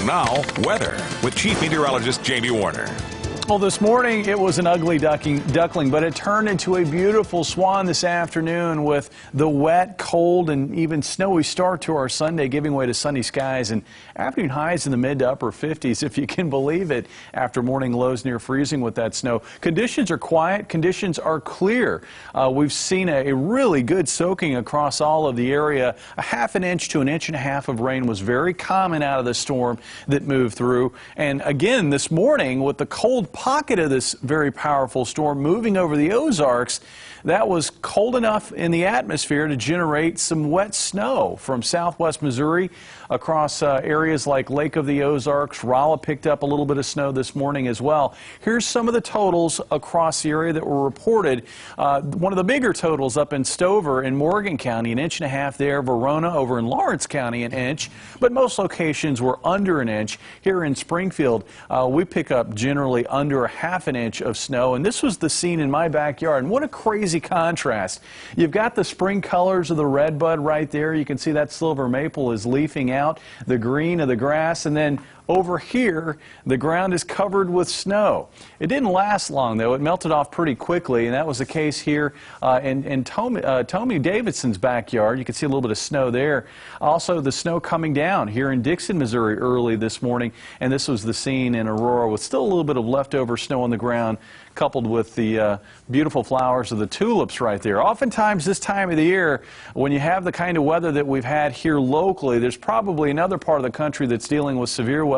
Now, weather with Chief Meteorologist Jamie Warner. Well, this morning it was an ugly duckling, but it turned into a beautiful swan this afternoon with the wet, cold, and even snowy start to our Sunday, giving way to sunny skies and afternoon highs in the mid to upper 50s, if you can believe it, after morning lows near freezing with that snow. Conditions are quiet. Conditions are clear. We've seen a really good soaking across all of the area. A half an inch to an inch and a half of rain was very common out of the storm that moved through. And again, this morning, with the cold pocket of this very powerful storm moving over the Ozarks, that was cold enough in the atmosphere to generate some wet snow from southwest Missouri across areas like Lake of the Ozarks. Rolla picked up a little bit of snow this morning as well. Here's some of the totals across the area that were reported. One of the bigger totals up in Stover in Morgan County, an inch and a half there. Verona over in Lawrence County, an inch. But most locations were under an inch. Here in Springfield, we pick up generally under a half an inch of snow. And this was the scene in my backyard. And what a crazy contrast. You've got the spring colors of the redbud right there. You can see that silver maple is leafing out, the green of the grass, and then over here, the ground is covered with snow. It didn't last long, though. It melted off pretty quickly, and that was the case here in Tommy Davidson's backyard. You can see a little bit of snow there. Also, the snow coming down here in Dixon, Missouri early this morning, and this was the scene in Aurora with still a little bit of leftover snow on the ground, coupled with the beautiful flowers of the tulips right there. Oftentimes this time of the year, when you have the kind of weather that we've had here locally, there's probably another part of the country that's dealing with severe weather.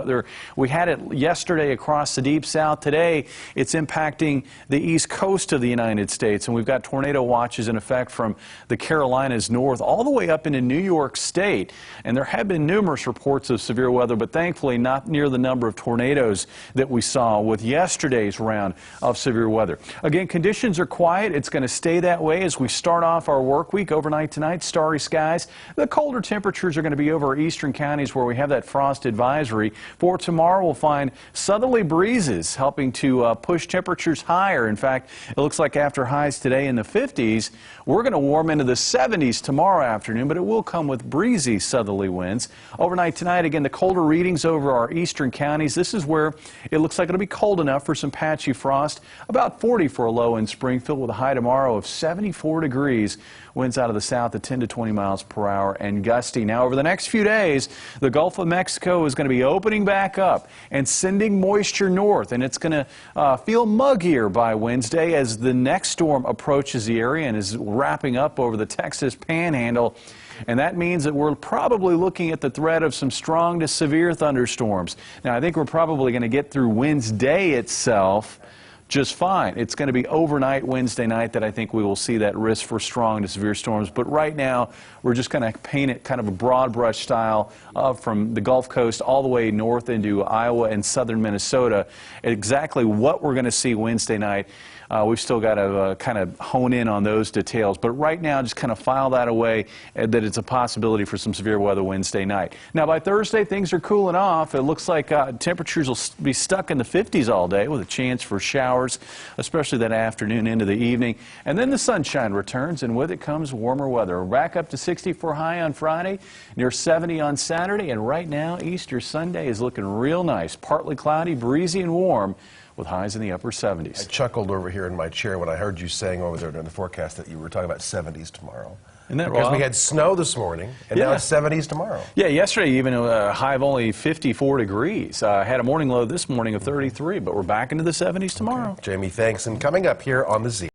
We had it yesterday across the deep south. Today, it's impacting the east coast of the United States, and we've got tornado watches in effect from the Carolinas north all the way up into New York State. And there have been numerous reports of severe weather, but thankfully not near the number of tornadoes that we saw with yesterday's round of severe weather. Again, conditions are quiet. It's going to stay that way as we start off our work week. Overnight tonight, starry skies. The colder temperatures are going to be over our eastern counties where we have that frost advisory. For tomorrow, we'll find southerly breezes helping to push temperatures higher. In fact, it looks like after highs today in the 50s, we're going to warm into the 70s tomorrow afternoon, but it will come with breezy southerly winds. Overnight tonight, again, the colder readings over our eastern counties. This is where it looks like it'll be cold enough for some patchy frost. About 40 for a low in Springfield with a high tomorrow of 74 degrees. Winds out of the south at 10 to 20 miles per hour and gusty. Now, over the next few days, the Gulf of Mexico is going to be opening back up and sending moisture north, and it's going to feel muggier by Wednesday as the next storm approaches the area and is wrapping up over the Texas Panhandle. And that means that we're probably looking at the threat of some strong to severe thunderstorms. Now, I think we're probably going to get through Wednesday itself just fine. It's going to be overnight Wednesday night that I think we will see that risk for strong to severe storms. But right now, we're just going to paint it kind of a broad brush style from the Gulf Coast all the way north into Iowa and southern Minnesota. Exactly what we're going to see Wednesday night, we've still got to kind of hone in on those details. But right now, just kind of file that away that it's a possibility for some severe weather Wednesday night. Now, by Thursday, things are cooling off. It looks like temperatures will be stuck in the 50s all day with a chance for showers, especially that afternoon into the evening. And then the sunshine returns, and with it comes warmer weather. We're back up to 64 high on Friday, near 70 on Saturday, and right now, Easter Sunday is looking real nice. Partly cloudy, breezy, and warm, with highs in the upper 70s. I chuckled over here in my chair when I heard you saying over there during the forecast that you were talking about 70s tomorrow. Isn't that because wild? we had snow this morning, and now it's 70s tomorrow. Yeah, yesterday even a high of only 54 degrees. Had a morning low this morning of 33, but we're back into the 70s tomorrow. Okay. Jamie, thanks. And coming up here on the Z.